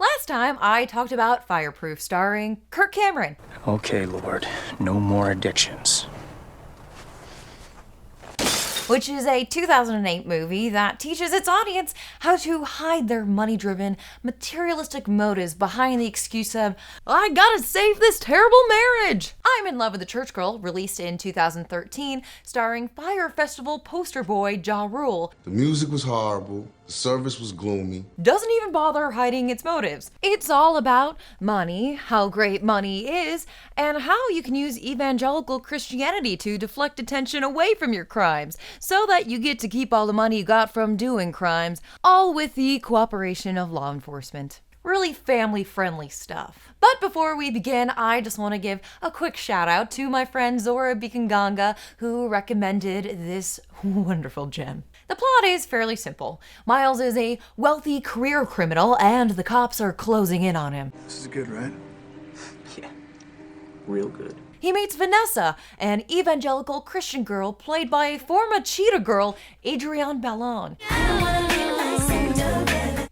Last time I talked about Fireproof starring Kirk Cameron. Okay, Lord, no more addictions. Which is a 2008 movie that teaches its audience how to hide their money-driven, materialistic motives behind the excuse of, I gotta save this terrible marriage! I'm in Love with a Church Girl, released in 2013, starring Fire Festival poster boy Ja Rule. The music was horrible, the service was gloomy. Doesn't even bother hiding its motives. It's all about money, how great money is, and how you can use evangelical Christianity to deflect attention away from your crimes, so that you get to keep all the money you got from doing crimes, all with the cooperation of law enforcement. Really family-friendly stuff. But before we begin, I just want to give a quick shout out to my friend Zora Bikanganga, who recommended this wonderful gem. The plot is fairly simple. Miles is a wealthy career criminal, and the cops are closing in on him. This is good, right? Yeah, real good. He meets Vanessa, an evangelical Christian girl played by former Cheetah Girl Adrienne Ballon.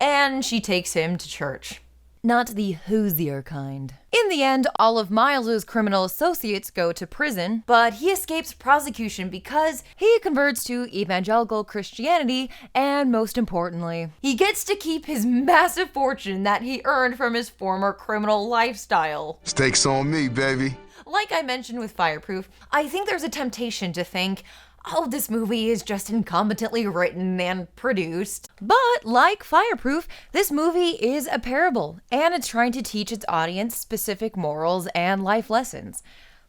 And she takes him to church. Not the hoosier kind. In the end, all of Miles's criminal associates go to prison, but he escapes prosecution because he converts to evangelical Christianity, and most importantly, he gets to keep his massive fortune that he earned from his former criminal lifestyle. Stakes on me, baby. Like I mentioned with Fireproof, I think there's a temptation to think, oh, this movie is just incompetently written and produced. But like Fireproof, this movie is a parable, and it's trying to teach its audience specific morals and life lessons.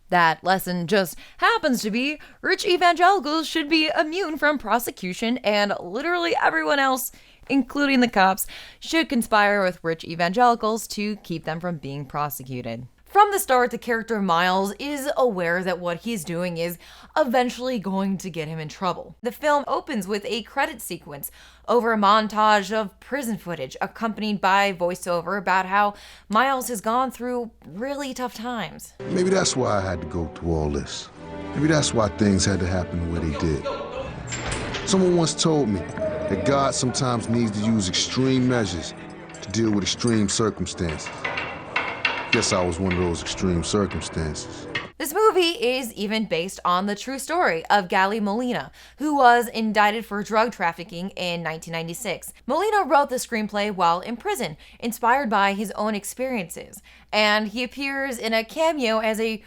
That lesson just happens to be rich evangelicals should be immune from prosecution, and literally everyone else, including the cops, should conspire with rich evangelicals to keep them from being prosecuted. From the start, the character Miles is aware that what he's doing is eventually going to get him in trouble. The film opens with a credit sequence over a montage of prison footage, accompanied by voiceover about how Miles has gone through really tough times. Maybe that's why I had to go through all this. Maybe that's why things had to happen the way they did. Someone once told me that God sometimes needs to use extreme measures to deal with extreme circumstances. Guess I was one of those extreme circumstances. This movie is even based on the true story of Gali Molina, who was indicted for drug trafficking in 1996. Molina wrote the screenplay while in prison, inspired by his own experiences, and he appears in a cameo as a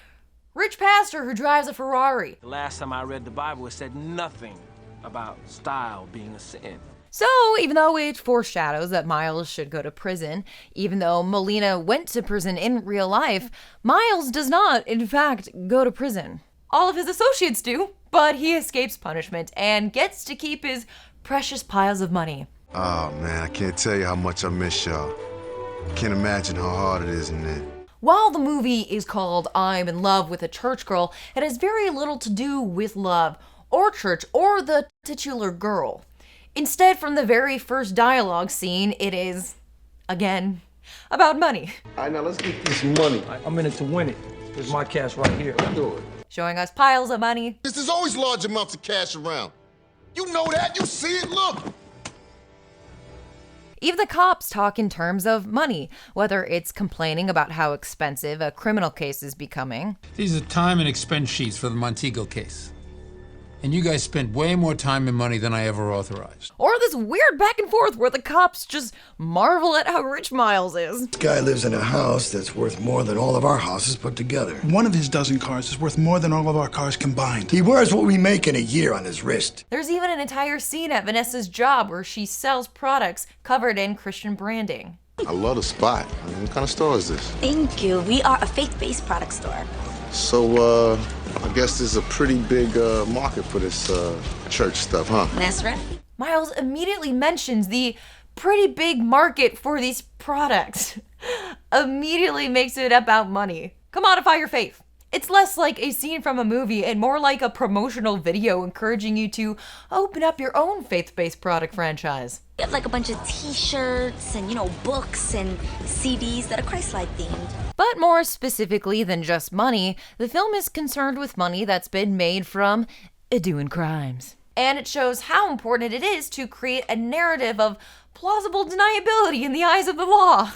rich pastor who drives a Ferrari. The last time I read the Bible, it said nothing about style being a sin. So, even though it foreshadows that Miles should go to prison, even though Molina went to prison in real life, Miles does not, in fact, go to prison. All of his associates do, but he escapes punishment and gets to keep his precious piles of money. Oh man, I can't tell you how much I miss y'all. Can't imagine how hard it is in there. While the movie is called I'm in Love with a Church Girl, it has very little to do with love, or church, or the titular girl. Instead, from the very first dialogue scene, it is, again, about money. All right, now let's get this money. I'm in it to win it. There's my cash right here. Let's do it. Showing us piles of money. There's always large amounts of cash around. You know that, you see it, look. Even the cops talk in terms of money, whether it's complaining about how expensive a criminal case is becoming. These are time and expense sheets for the Montego case. And you guys spent way more time and money than I ever authorized. Or this weird back and forth where the cops just marvel at how rich Miles is. This guy lives in a house that's worth more than all of our houses put together. One of his dozen cars is worth more than all of our cars combined. He wears what we make in a year on his wrist. There's even an entire scene at Vanessa's job where she sells products covered in Christian branding. I love the spot. I mean, what kind of store is this? Thank you. We are a faith-based product store. So, I guess there's a pretty big market for this church stuff, huh? That's right. Miles immediately mentions the pretty big market for these products. Immediately makes it about money. Commodify your faith. It's less like a scene from a movie and more like a promotional video encouraging you to open up your own faith-based product franchise. We have like a bunch of t-shirts and, books and CDs that are Christ-like themed. But more specifically than just money, the film is concerned with money that's been made from doing crimes. And it shows how important it is to create a narrative of plausible deniability in the eyes of the law.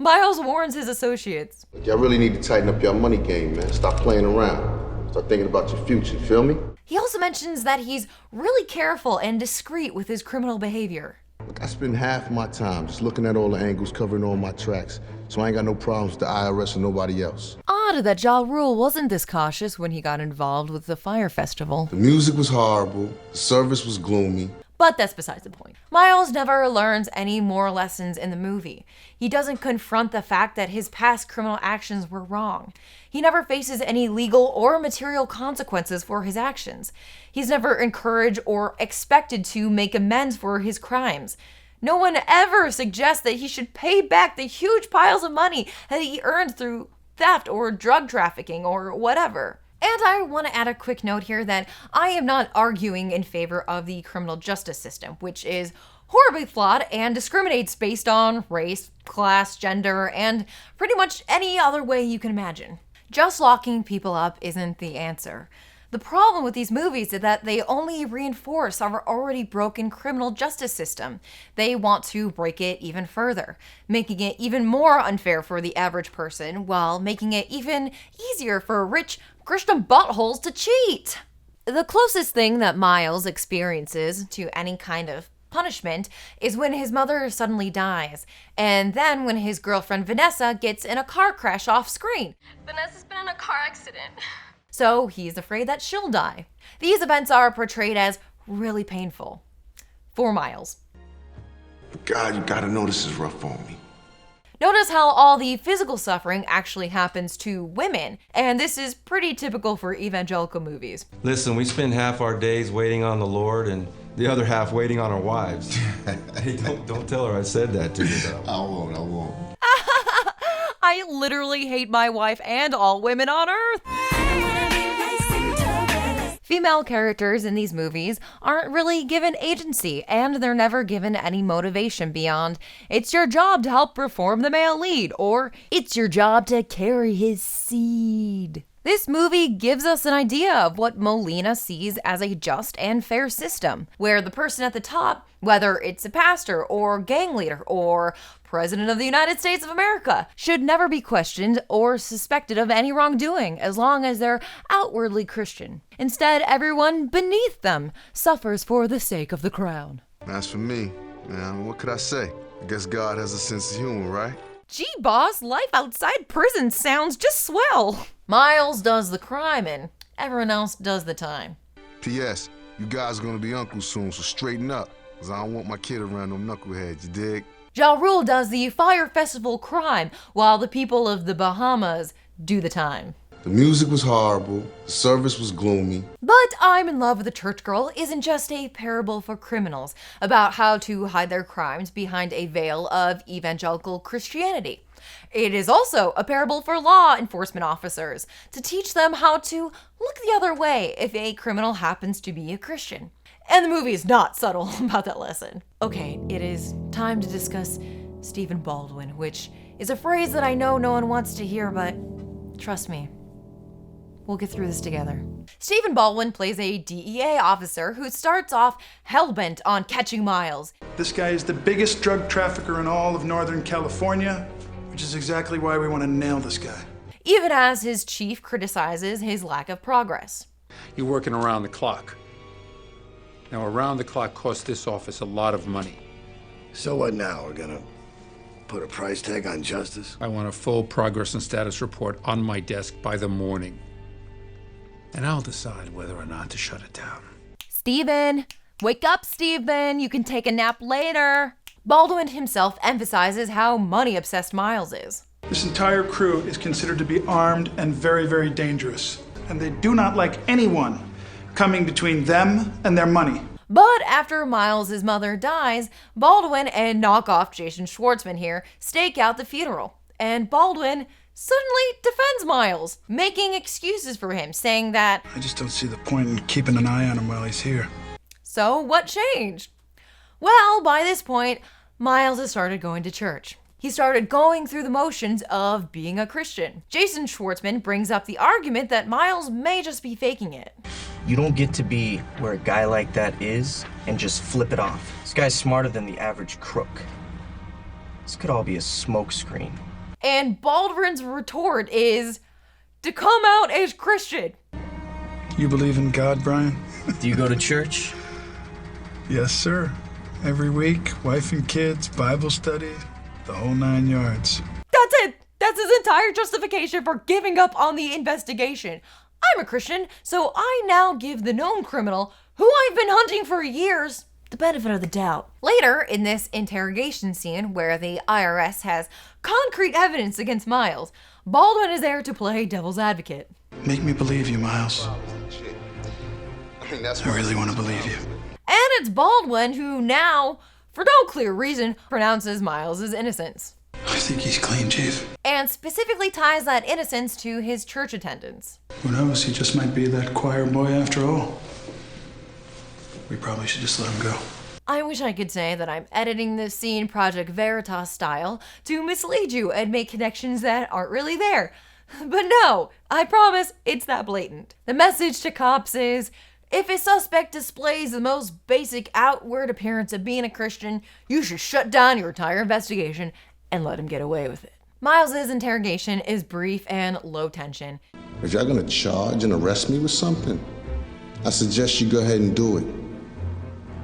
Miles warns his associates. Y'all really need to tighten up your money game, man. Stop playing around. Start thinking about your future, feel me? He also mentions that he's really careful and discreet with his criminal behavior. Look, I spend half my time just looking at all the angles, covering all my tracks, so I ain't got no problems with the IRS or nobody else. Odd that Ja Rule wasn't this cautious when he got involved with the Fire Festival. The music was horrible, the service was gloomy. But that's besides the point. Miles never learns any moral lessons in the movie. He doesn't confront the fact that his past criminal actions were wrong. He never faces any legal or material consequences for his actions. He's never encouraged or expected to make amends for his crimes. No one ever suggests that he should pay back the huge piles of money that he earned through theft or drug trafficking or whatever. And I want to add a quick note here that I am not arguing in favor of the criminal justice system, which is horribly flawed and discriminates based on race, class, gender, and pretty much any other way you can imagine. Just locking people up isn't the answer. The problem with these movies is that they only reinforce our already broken criminal justice system. They want to break it even further, making it even more unfair for the average person, while making it even easier for rich Christian buttholes to cheat. The closest thing that Miles experiences to any kind of punishment is when his mother suddenly dies, and then when his girlfriend Vanessa gets in a car crash off screen. Vanessa's been in a car accident. So he's afraid that she'll die. These events are portrayed as really painful for Miles. God, you gotta know this is rough on me. Notice how all the physical suffering actually happens to women, and this is pretty typical for evangelical movies. Listen, we spend half our days waiting on the Lord and the other half waiting on our wives. Hey, don't tell her I said that to you, though. I won't. I literally hate my wife and all women on earth. Female characters in these movies aren't really given agency, and they're never given any motivation beyond, it's your job to help reform the male lead, or it's your job to carry his seed. This movie gives us an idea of what Molina sees as a just and fair system, where the person at the top, whether it's a pastor or gang leader or President of the United States of America, should never be questioned or suspected of any wrongdoing as long as they're outwardly Christian. Instead, everyone beneath them suffers for the sake of the crown. As for me, man, what could I say? I guess God has a sense of humor, right? Gee, boss, life outside prison sounds just swell. Miles does the crime and everyone else does the time. P.S. You guys are gonna be uncles soon, so straighten up, cause I don't want my kid around them knuckleheads, you dig? Ja Rule does the Fire Festival crime, while the people of the Bahamas do the time. The music was horrible, the service was gloomy. But I'm in Love with a Church Girl isn't just a parable for criminals about how to hide their crimes behind a veil of evangelical Christianity. It is also a parable for law enforcement officers to teach them how to look the other way if a criminal happens to be a Christian. And the movie is not subtle about that lesson. Okay, it is time to discuss Stephen Baldwin, which is a phrase that I know no one wants to hear, but trust me, we'll get through this together. Stephen Baldwin plays a DEA officer who starts off hell-bent on catching Miles. This guy is the biggest drug trafficker in all of Northern California, which is exactly why we want to nail this guy. Even as his chief criticizes his lack of progress. You're working around the clock. Now, around the clock costs this office a lot of money. So what now? We're gonna put a price tag on justice? I want a full progress and status report on my desk by the morning. And I'll decide whether or not to shut it down. Stephen! Wake up, Stephen! You can take a nap later! Baldwin himself emphasizes how money-obsessed Miles is. This entire crew is considered to be armed and very, very dangerous. And they do not like anyone coming between them and their money. But after Miles' mother dies, Baldwin and knockoff Jason Schwartzman here stake out the funeral. And Baldwin suddenly defends Miles, making excuses for him, saying that, I just don't see the point in keeping an eye on him while he's here. So what changed? Well, by this point, Miles has started going to church. He started going through the motions of being a Christian. Jason Schwartzman brings up the argument that Miles may just be faking it. You don't get to be where a guy like that is and just flip it off. This guy's smarter than the average crook. This could all be a smokescreen. And Baldwin's retort is to come out as Christian. You believe in God, Brian? Do you go to church? Yes, sir. Every week, wife and kids, Bible study, the whole 9 yards. That's it. That's his entire justification for giving up on the investigation. I'm a Christian, so I now give the known criminal, who I've been hunting for years, the benefit of the doubt. Later, in this interrogation scene where the IRS has concrete evidence against Miles, Baldwin is there to play devil's advocate. Make me believe you, Miles. I really want to believe you. And it's Baldwin who now, for no clear reason, pronounces Miles' innocence. I think he's clean, Chief. And specifically ties that innocence to his church attendance. Who knows? He just might be that choir boy after all. We probably should just let him go. I wish I could say that I'm editing this scene Project Veritas style to mislead you and make connections that aren't really there. But no, I promise it's that blatant. The message to cops is, if a suspect displays the most basic outward appearance of being a Christian, you should shut down your entire investigation and let him get away with it. Miles's interrogation is brief and low tension. If y'all gonna charge and arrest me with something, I suggest you go ahead and do it,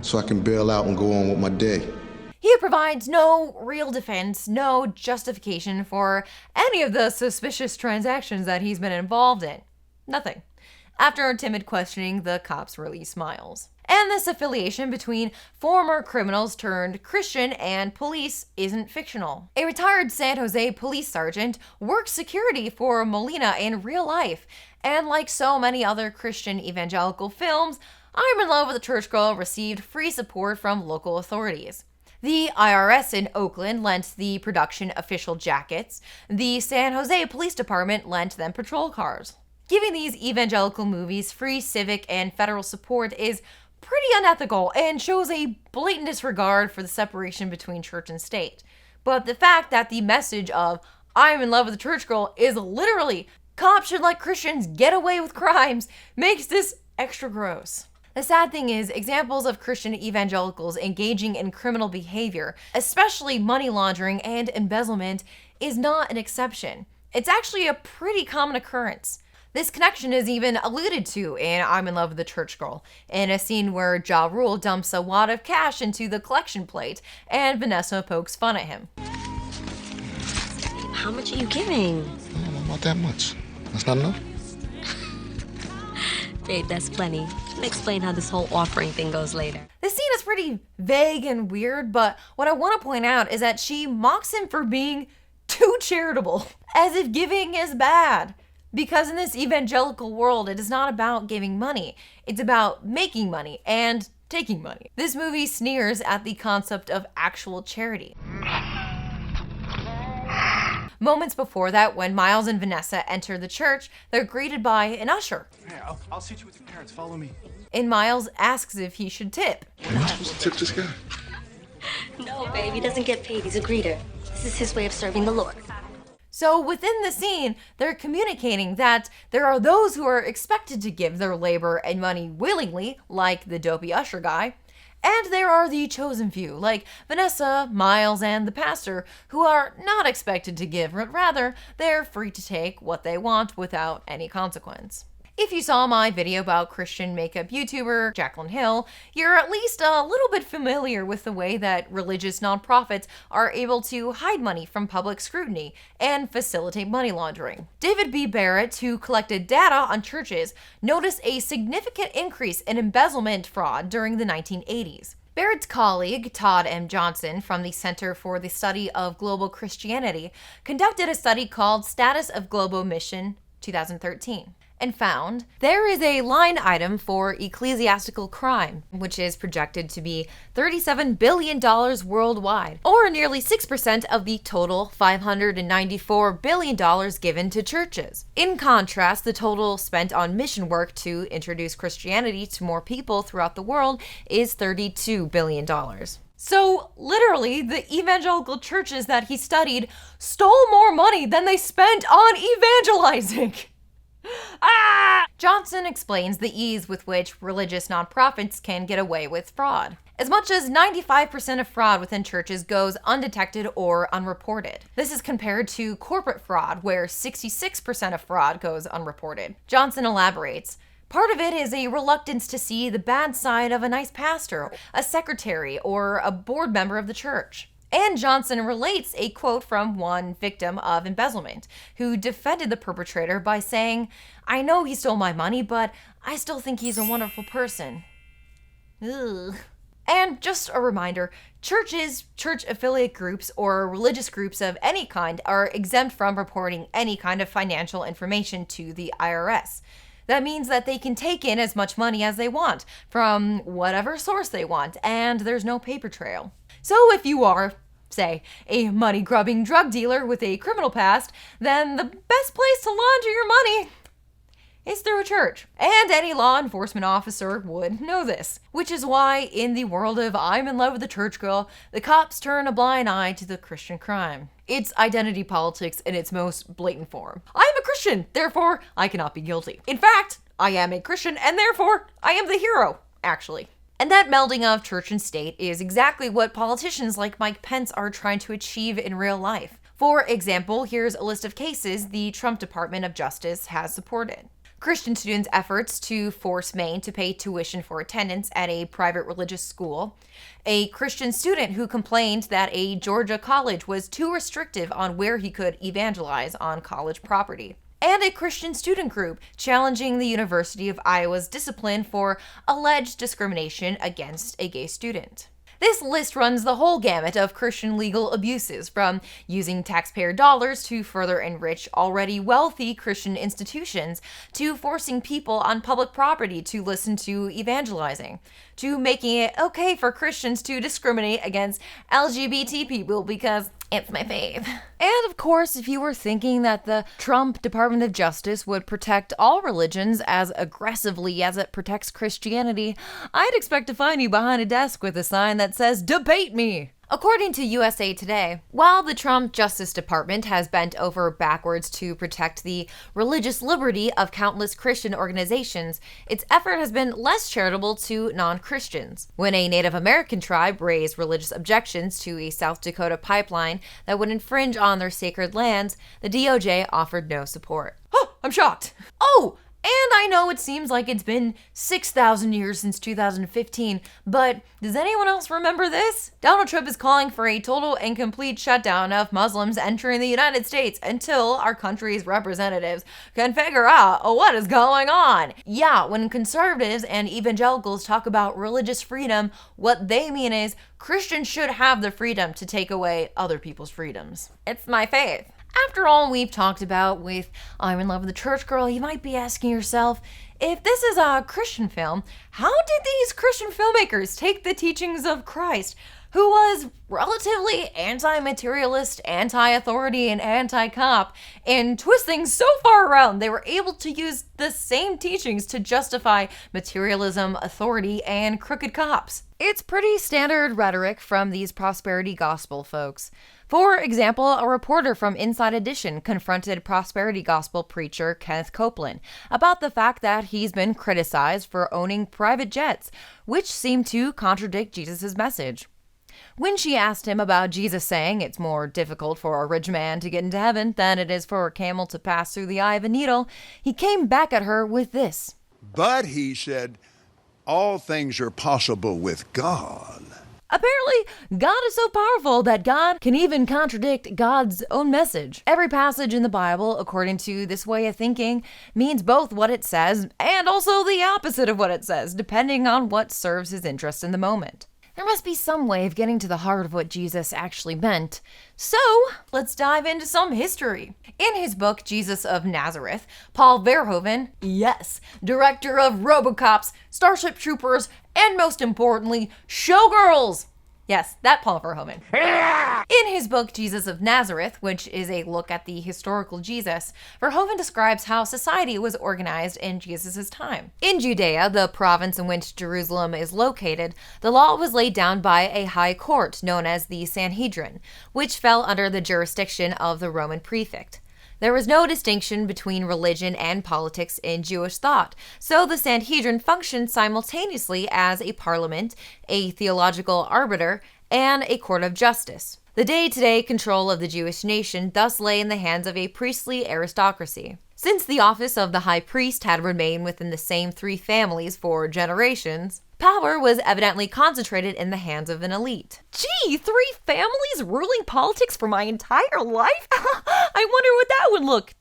so I can bail out and go on with my day. He provides no real defense, no justification for any of the suspicious transactions that he's been involved in. Nothing. After timid questioning, the cops release Miles. And this affiliation between former criminals turned Christian and police isn't fictional. A retired San Jose police sergeant works security for Molina in real life, and like so many other Christian evangelical films, I'm in Love with a Church Girl received free support from local authorities. The IRS in Oakland lent the production official jackets. The San Jose Police Department lent them patrol cars. Giving these evangelical movies free civic and federal support is pretty unethical and shows a blatant disregard for the separation between church and state. But the fact that the message of I'm in love with a church girl is literally cops should let Christians get away with crimes makes this extra gross. The sad thing is, examples of Christian evangelicals engaging in criminal behavior, especially money laundering and embezzlement, is not an exception. It's actually a pretty common occurrence. This connection is even alluded to in I'm in Love with a Church Girl, in a scene where Ja Rule dumps a wad of cash into the collection plate, and Vanessa pokes fun at him. How much are you giving? Not that much. That's not enough? Babe, that's plenty. I'll explain how this whole offering thing goes later. This scene is pretty vague and weird, but what I want to point out is that she mocks him for being too charitable, as if giving is bad. Because in this evangelical world, it is not about giving money. It's about making money and taking money. This movie sneers at the concept of actual charity. Moments before that, when Miles and Vanessa enter the church, they're greeted by an usher. Hey, I'll seat you with your parents. Follow me. And Miles asks if he should tip. Am I supposed to tip this guy? No, babe, he doesn't get paid. He's a greeter. This is his way of serving the Lord. So within the scene, they're communicating that there are those who are expected to give their labor and money willingly, like the dopey usher guy, and there are the chosen few, like Vanessa, Miles, and the pastor, who are not expected to give, but rather they're free to take what they want without any consequence. If you saw my video about Christian makeup YouTuber Jaclyn Hill, you're at least a little bit familiar with the way that religious nonprofits are able to hide money from public scrutiny and facilitate money laundering. David B. Barrett, who collected data on churches, noticed a significant increase in embezzlement fraud during the 1980s. Barrett's colleague, Todd M. Johnson, from the Center for the Study of Global Christianity, conducted a study called Status of Global Mission 2013. And found there is a line item for ecclesiastical crime, which is projected to be $37 billion worldwide, or nearly 6% of the total $594 billion given to churches. In contrast, the total spent on mission work to introduce Christianity to more people throughout the world is $32 billion. So literally, the evangelical churches that he studied stole more money than they spent on evangelizing. Johnson explains the ease with which religious nonprofits can get away with fraud. As much as 95% of fraud within churches goes undetected or unreported. This is compared to corporate fraud, where 66% of fraud goes unreported. Johnson elaborates, part of it is a reluctance to see the bad side of a nice pastor, a secretary, or a board member of the church. And Johnson relates a quote from one victim of embezzlement, who defended the perpetrator by saying, I know he stole my money, but I still think he's a wonderful person. Ugh. And just a reminder, churches, church affiliate groups, or religious groups of any kind are exempt from reporting any kind of financial information to the IRS. That means that they can take in as much money as they want from whatever source they want, and there's no paper trail. So if you are, say, a money-grubbing drug dealer with a criminal past, then the best place to launder your money is through a church. And any law enforcement officer would know this. Which is why, in the world of I'm in love with a church girl, the cops turn a blind eye to the Christian crime. It's identity politics in its most blatant form. I am a Christian, therefore I cannot be guilty. In fact, I am a Christian, and therefore I am the hero, actually. And that melding of church and state is exactly what politicians like Mike Pence are trying to achieve in real life. For example, here's a list of cases the Trump Department of Justice has supported. Christian students' efforts to force Maine to pay tuition for attendance at a private religious school, a Christian student who complained that a Georgia college was too restrictive on where he could evangelize on college property, and a Christian student group challenging the University of Iowa's discipline for alleged discrimination against a gay student. This list runs the whole gamut of Christian legal abuses, from using taxpayer dollars to further enrich already wealthy Christian institutions, to forcing people on public property to listen to evangelizing, to making it okay for Christians to discriminate against LGBT people because it's my fave. And of course, if you were thinking that the Trump Department of Justice would protect all religions as aggressively as it protects Christianity, I'd expect to find you behind a desk with a sign that says, "Debate me!" According to USA Today, while the Trump Justice Department has bent over backwards to protect the religious liberty of countless Christian organizations, its effort has been less charitable to non-Christians. When a Native American tribe raised religious objections to a South Dakota pipeline that would infringe on their sacred lands, the DOJ offered no support. Oh, I'm shocked. Oh! And I know it seems like it's been 6,000 years since 2015, but does anyone else remember this? Donald Trump is calling for a total and complete shutdown of Muslims entering the United States until our country's representatives can figure out what is going on. Yeah, when conservatives and evangelicals talk about religious freedom, what they mean is Christians should have the freedom to take away other people's freedoms. It's my faith. After all we've talked about with I'm in love with a church girl, you might be asking yourself, if this is a Christian film, how did these Christian filmmakers take the teachings of Christ, who was relatively anti-materialist, anti-authority, and anti-cop, and twist things so far around they were able to use the same teachings to justify materialism, authority, and crooked cops? It's pretty standard rhetoric from these prosperity gospel folks. For example, a reporter from Inside Edition confronted prosperity gospel preacher Kenneth Copeland about the fact that he's been criticized for owning private jets, which seem to contradict Jesus' message. When she asked him about Jesus saying it's more difficult for a rich man to get into heaven than it is for a camel to pass through the eye of a needle, he came back at her with this. But he said, all things are possible with God. Apparently, God is so powerful that God can even contradict God's own message. Every passage in the Bible, according to this way of thinking, means both what it says and also the opposite of what it says, depending on what serves his interest in the moment. There must be some way of getting to the heart of what Jesus actually meant. So, let's dive into some history. In his book, Jesus of Nazareth, Paul Verhoeven, yes, director of Robocops, Starship Troopers, and most importantly, Showgirls! Yes, that Paul Verhoeven. In his book, Jesus of Nazareth, which is a look at the historical Jesus, Verhoeven describes how society was organized in Jesus' time. In Judea, the province in which Jerusalem is located, the law was laid down by a high court known as the Sanhedrin, which fell under the jurisdiction of the Roman prefect. There was no distinction between religion and politics in Jewish thought, so the Sanhedrin functioned simultaneously as a parliament, a theological arbiter, and a court of justice. The day-to-day control of the Jewish nation thus lay in the hands of a priestly aristocracy. Since the office of the high priest had remained within the same three families for generations, power was evidently concentrated in the hands of an elite. Gee, 3 families ruling politics for my entire life? I wonder what that would look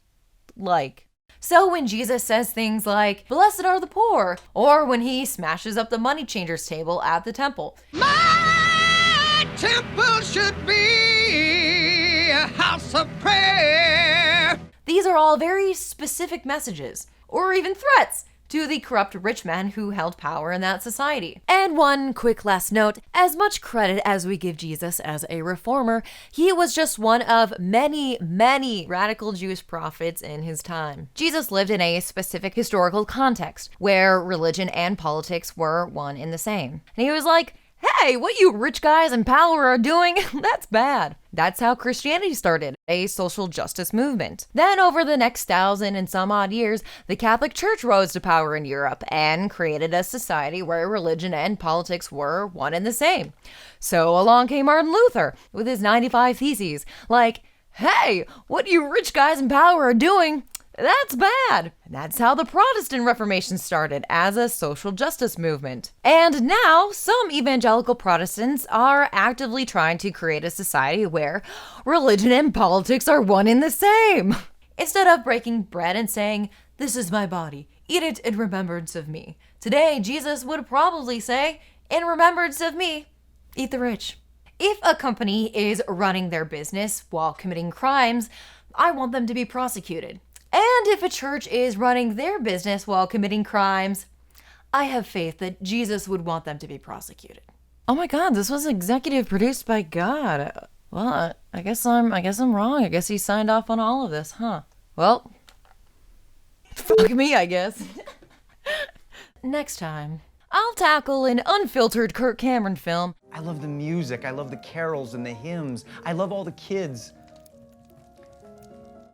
like. So when Jesus says things like, "Blessed are the poor," or when he smashes up the money changers table at the temple, "My temple should be a house of prayer," these are all very specific messages, or even threats, to the corrupt rich men who held power in that society. And one quick last note, as much credit as we give Jesus as a reformer, he was just one of many, many radical Jewish prophets in his time. Jesus lived in a specific historical context, where religion and politics were one and the same. And he was like, "Hey, what you rich guys in power are doing, that's bad." That's how Christianity started, a social justice movement. Then over the next 1,000 and some odd years, the Catholic Church rose to power in Europe and created a society where religion and politics were one and the same. So along came Martin Luther with his 95 Theses, like, "Hey, what you rich guys in power are doing, that's bad." And that's how the Protestant Reformation started, as a social justice movement. And now, some evangelical Protestants are actively trying to create a society where religion and politics are one and the same. Instead of breaking bread and saying, "This is my body, eat it in remembrance of me," today Jesus would probably say, "In remembrance of me, eat the rich." If a company is running their business while committing crimes, I want them to be prosecuted. And if a church is running their business while committing crimes, I have faith that Jesus would want them to be prosecuted. Oh my God, this was executive produced by God. Well, I guess I'm wrong. I guess he signed off on all of this, huh? Well, fuck me, I guess. Next time, I'll tackle an unfiltered Kirk Cameron film. I love the music. I love the carols and the hymns. I love all the kids.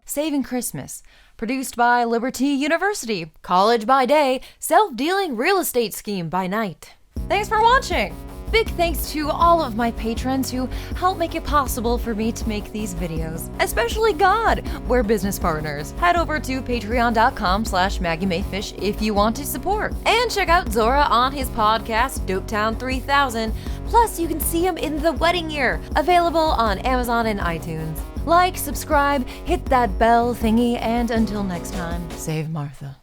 Saving Christmas, produced by Liberty University, college by day, self-dealing real estate scheme by night. Thanks for watching! Big thanks to all of my patrons who help make it possible for me to make these videos. Especially God, we're business partners. Head over to patreon.com/Maggie Mae Fish if you want to support. And check out Zora on his podcast, Dopetown 3000. Plus, you can see him in The Wedding Year, available on Amazon and iTunes. Like, subscribe, hit that bell thingy, and until next time, save Martha.